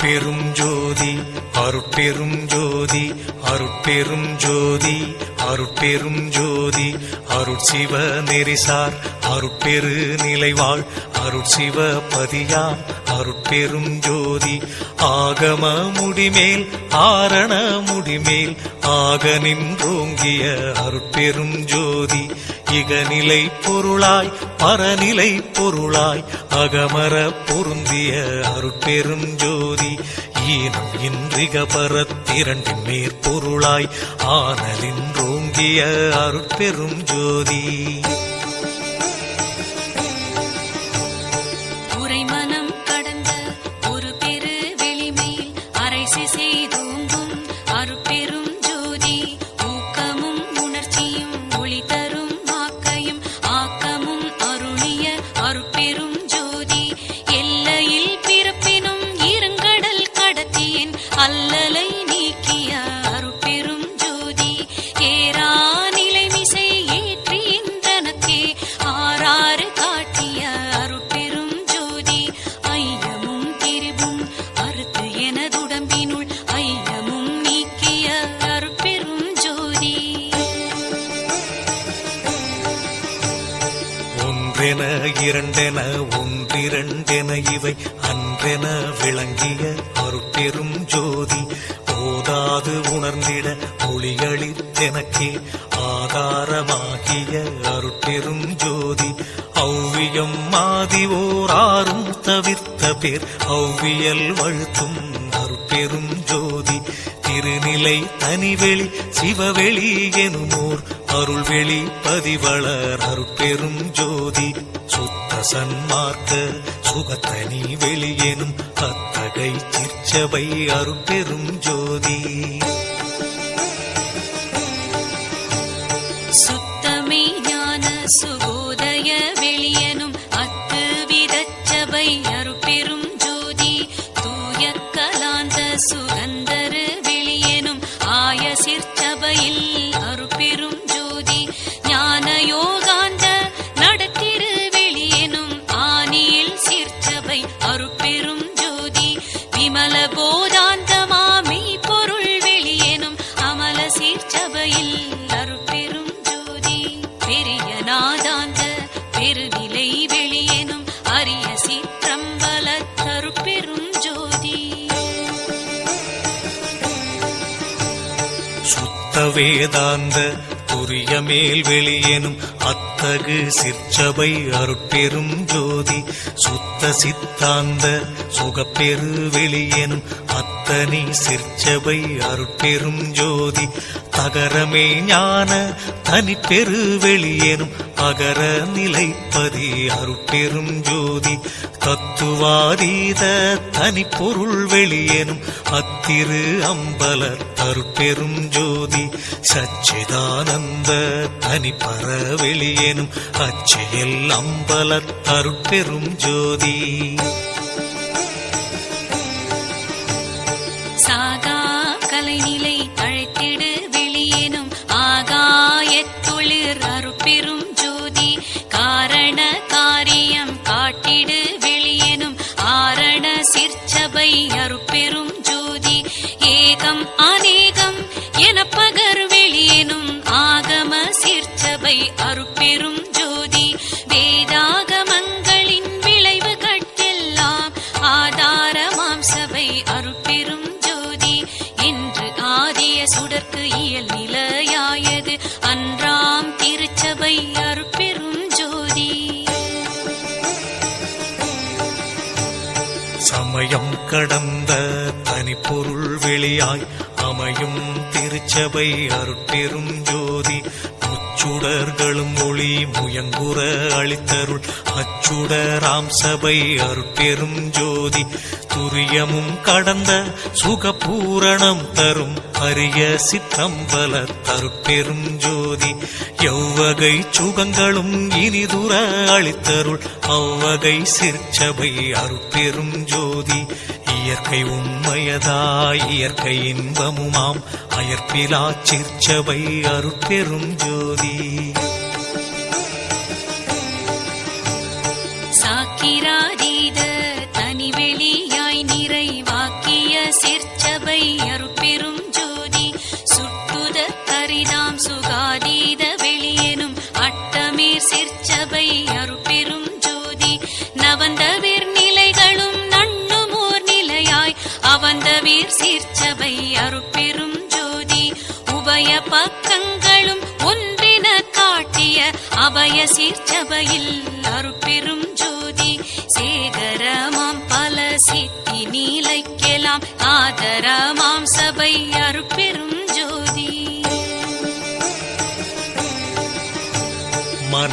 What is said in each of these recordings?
அருட்பெரும் ஜோதி அருட்பெரும் ஜோதி அருட்பெரும் ஜோதி அருட்பெரும் ஜோதி அருட்சிவ நெறிசார் அருட்பெரு நிலைவாழ் அருட்சிவ பதியாம் அருட்பெரும் ஜோதி ஆகம முடிமேல் ஆரண முடிமேல் ஆக நின்றோங்கிய அருட்பெரும் ஜோதி இகநிலை பொருளாய் பரநிலை பொருளாய் அகமர பொருந்திய அருட்பெரும் ஜோதி ஈனம் இன்றிக பரத்திரண்டின் மேற்பொருளாய் ஆனலின்றோங்கிய அருட்பெரும் ஜோதி உரைமனம் கடந்த ஒரு பெரு வெளிமேல் அரைசி செய்தோங்கும் அருட்பெரும் ஜோதி ஊக்கமும் உணர்ச்சியும் ஒளி தரும் ஆக்கையும் ஆக்கமும் அருளிய அருட்பெரும் ஜோதி எல்லையில் பிறப்பினும் இருங்கடல் கடத்தியின் அல்லலை நீக்கிய அருட்பெரும் ஜோதி ஏரா நிலைமிசை ஏற்றின்றனக்கே ஆறாறு காட்டிய அருட்பெரும் ஜோதி ஐயமும் திரிவும் அறுத்து எனதுடம்பினுள் ஐயமும் நீக்கிய அருட்பெரும் ஜோதி ஒன்றென இரண்டென ஒன்றிரண்டென இவை அன்றென விளங்கிய அருட்பெரும் ஜோதி ஓதாது உணர்ந்திட ஒளிகளித்தெனக்கே ஆதாரமாகிய அருட்பெரும் ஜோதி ஔவியம் மாதிவோராரும் தவிர்த்த பேர் ஔவியல் வழுத்தும் அருட்பெரும் ஜோதி திருநிலை தனிவெளி சிவவெளி எனுமோர் அருள்வெளி பதிவளர் அருட்பெரும் ஜோதி சுத்த சன்மார்க்க சுகத்தனி வெளியெனும் அத்தகை சிற்சபை அருட்பெரும் ஜோதி சுத்தமே ஞான சுகோதய வெளியனும் அத்து விதச்சபை அருட்பெரும் ஜோதி தூய கலாந்த சுகந்தரு வெளியனும் ஆய சிற்சபையில் அருட்பெரும் ஜோதி ஞான யோகாந்த நடத்திரு வெளியனும் ஆனியில் சிற்சபை அருட்பெரும் ஜோதி விமல போதாந்தமாமி பொருள் வெளியனும் அமல சிற்சபையில் அருட்பெரும் ஜோதி பெரிய நாதாந்த பெருநிலை வெளியனும் அரிய சிற்றம்பல அருட்பெரும் ஜோதி சுத்த வேதாந்த துரிய மேல் வெளியெனும் அத்தகு சிற்சபை அருட்பெரும் ஜோதி சுத்த சித்தாந்த சுகப்பெரு வெளியெனும் அத்தனி சிற்சபை அருட்பெரும் ஜோதி தகரமே ஞான தனிப்பெரு வெளியெனும் அகர நிலைப்பதி அருட்பெரும் ஜோதி தத்துவாதீத தனிப்பொருள் வெளியெனும் அத்திரு அம்பல அருட்பெரும் ஜோதி சச்சிதானந்த தனிப்பர வெளியெனும் அச்செயல் அம்பல அருட்பெரும் ஜோதி சாகா கலைநிலை அழைத்திடு வெளியேனும் ஆகாயத்தொழிற் அருட்பெரும் ஜோதி காரண காரியம் காட்டிடு வெளியேனும் ஆரண சிற்சபை அருட்பெரும் ஜோதி ஏகம் அநேகம் என பகர் வெளியேனும் ஆகம சிற்சபை அருட்பெரும் ஜோதி வேதாகமங்களின் விளைவு கட்டெல்லாம் ஆதாரமாம் சபை அருட்பெரும் ஜோதி என்று ஆதிய சுடர்க்கு இயல் நிலையாயது அன்றாம் திருச்சபை அருட்பெரும் ஜோதி சமயம் கடந்த தனிப்பொருள் வெளியாய் அமையும் திருச்சபை அருட்பெரும் ஜோதி முச்சுடர்களும் ஒளி முயங்குற அளித்தருள் அச்சுடராம் சபை அருட்பெரும் ஜோதி துரியமும் கடந்த சுகபூரணம் தரும் அரிய சிற்றம்பல அருட்பெரும் ஜோதி எவ்வகை சுகங்களும் இனிதுர அளித்தருள் அவ்வகை சிற்சபை அருட்பெரும் ஜோதி இயற்கை உண்மையதாய் இயற்கை இன்பமுமாம் அயற்பிலா சிற்சபை அருட்பெரும் ஜோதி சாக்கிராதீத தனிவெளியாய் நிறைவாக்கிய சுகாதீத வெளியெனும் அட்டமீர் சிற்சபை அருட்பெரும் ஜோதி நவந்தவீர் நிலைகளும் நண்ணுமோர் நிலையாய் அவந்தவீர் சீர்ச்சபை அருட்பெரும் ஜோதி உபய பக்கங்களும் ஒன்றின காட்டிய அபய சீர்ச்சபையில் அருட்பெரும் ஜோதி சேகரமாம் பல சித்தி நீலைக்கெல்லாம் ஆதரமாம் சபை அருட்பெரும் ஜோதி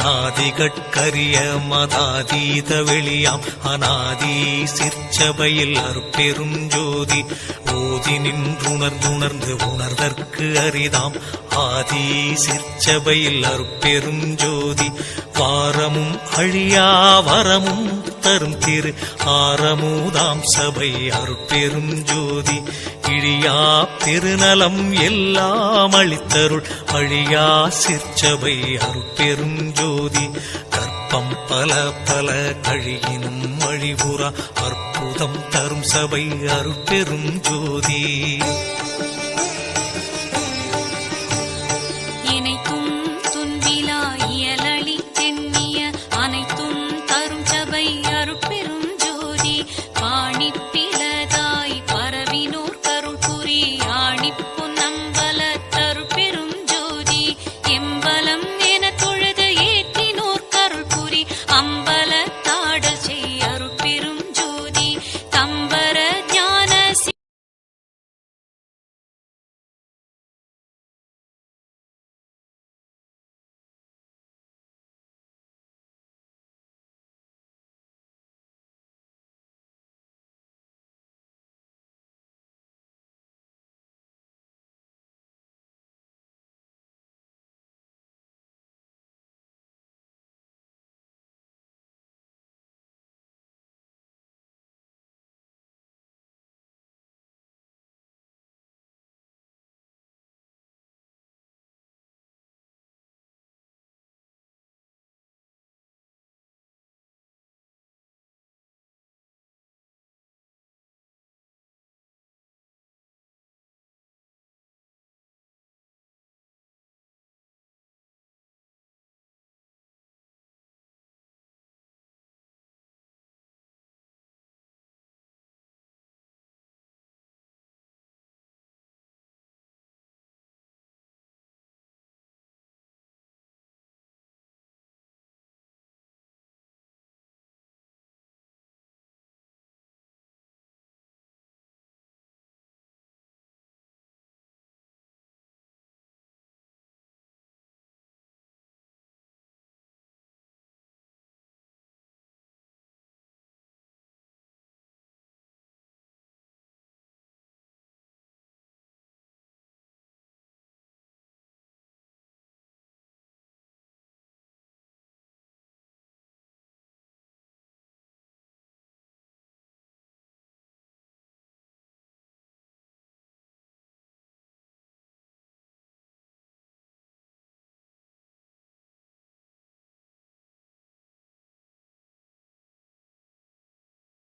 மனாதிகட்கரிய மதாதீத வெளியாம் அநாதி சிற்சபையில் அருட்பெரும் ஜோதி ஓதி நின்றுணர்ந்துணர்ந்து உணர்தற்கு அரிதாம் ஆதி சிற்சபையில் அருட்பெரும் ஜோதி வாரமும் அழியா வரமும் தரும் திரு ஆரமுதாம் சபை அருட்பெரும் ஜோதி இழியா பெருநலம் எல்லாம் அளித்தருள் அழியா சிற்சபை அருட்பெரும் ஜோதி கற்பம் பல பல கழியினும் அழிவுறா அற்புதம் தரும் சபை அருட்பெரும் ஜோதி இணைத்தும் துன்பிலா இயலளி தென்னிய அனைத்தும் தரும் சபை அருட்பெரும் ஜோதி பாணிப்பிலதாய் பரவினோர் கருள் புரி ஆணிப்பு நம்பல தருட்பெரும் ஜோதி எம்பலம் என தொழுது ஏற்றினோர் கருள் புரி அம்பல